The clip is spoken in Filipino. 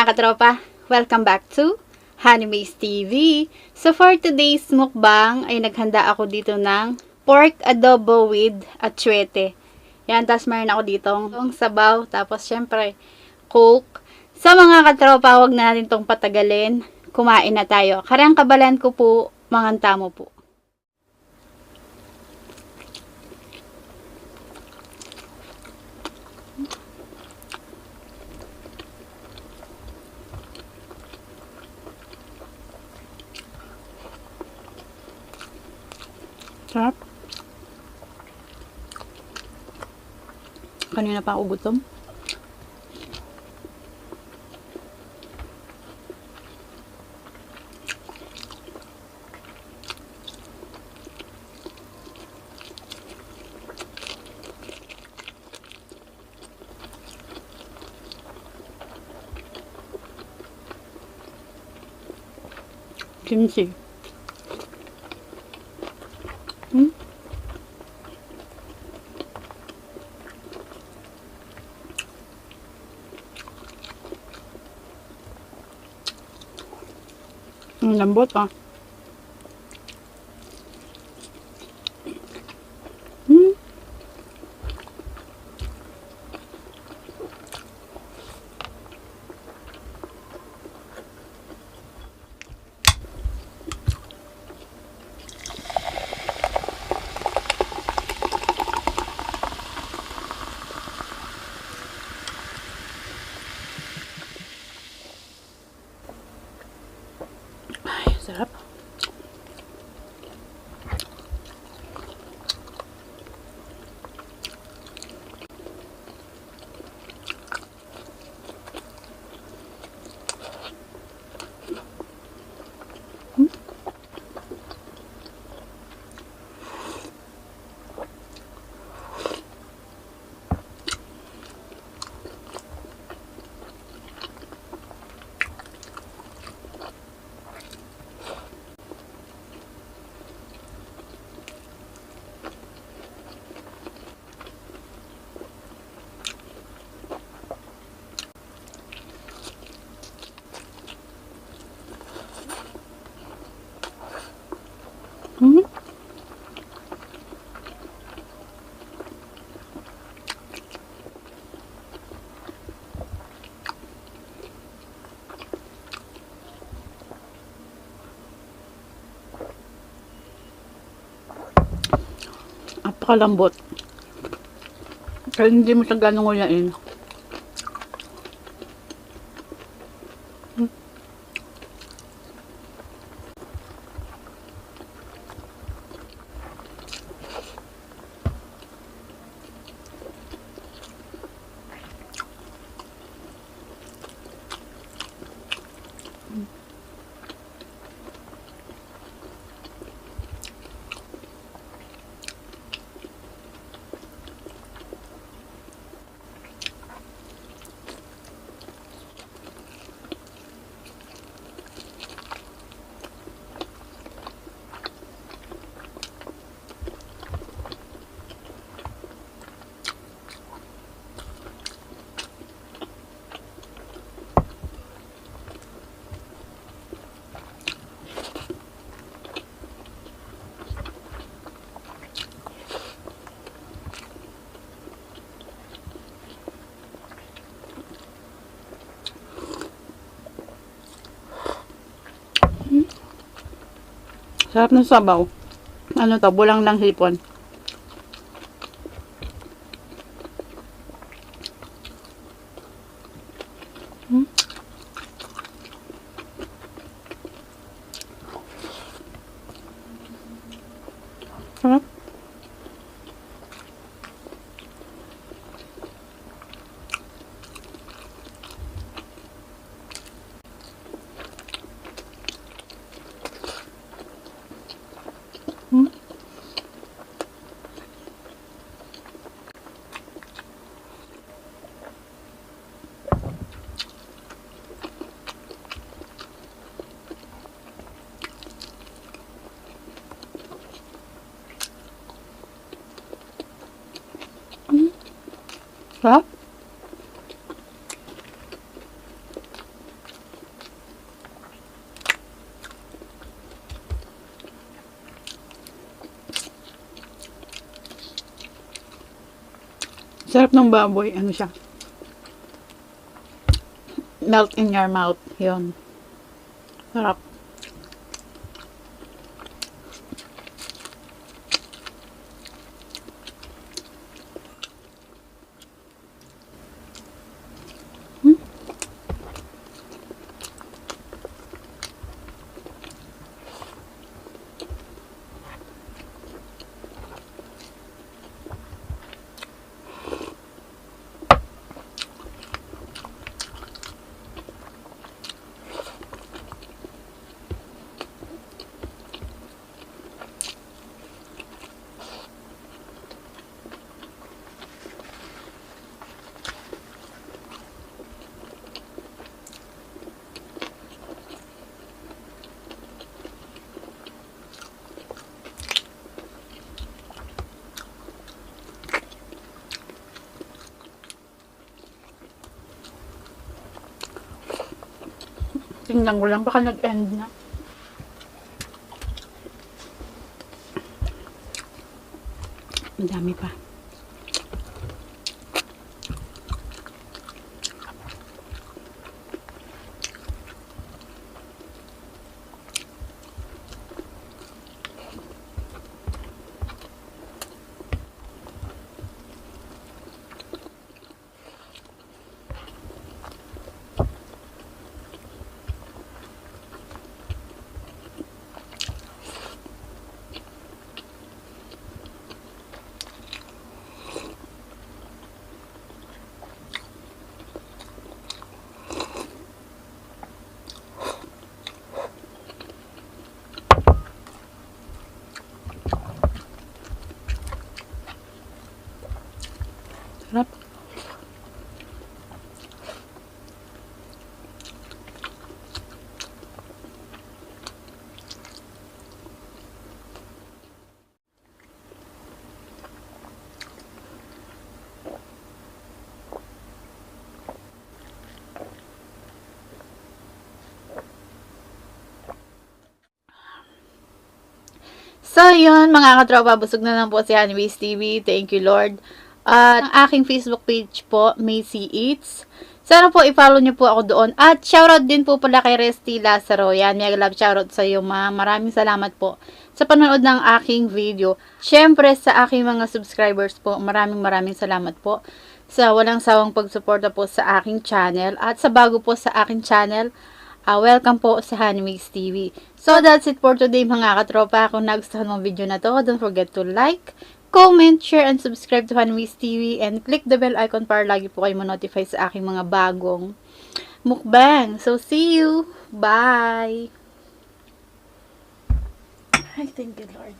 mga katropa, welcome back to Hanimaze TV. So for today's mukbang ay naghanda ako dito ng pork adobo with atsuete. Yan, tapos mayroon ako dito ng sabaw, tapos syempre coke. Sa mga katropa, wag na natin tong patagalin. Kumain na tayo. Karang kabalan ko po, mga tamo po. Sarap. Kanina pa ako gutom. Kimchi. Ang lambot ah. Sarap. Napakalambot. Kaya hindi mo siya ganong nguyain. Sarap ng sabaw. Ano to? Bulang lang hipon. Sarap. Sarap. Sarap ng baboy. Ano siya? Melt in your mouth. Yun. Sarap. Tingnan ko lang, baka nag-end na. Madami pa. Sarap. So, yun, mga katropa, busog na lang po si Honeyways TV. Thank you, Lord. At ang aking Facebook page po, Macy Eats. Sana po i-follow niyo po ako doon. At shoutout din po pala kay Resty Lazaro. Yan, mega love shoutout sa iyo, ma. Maraming salamat po sa panonood ng aking video. Syempre, sa aking mga subscribers po, maraming salamat po sa walang sawang pagsuporta po sa aking channel. At sa bago po sa aking channel, welcome po sa Honeyways TV. So, that's it for today mga katropa. Kung nagustuhan mo video na to, don't forget to like, comment, share, and subscribe to Honeyways TV. And click the bell icon para lagi po kayo ma-notify sa aking mga bagong mukbang. So, see you! Bye! Ay, thank you, Lord.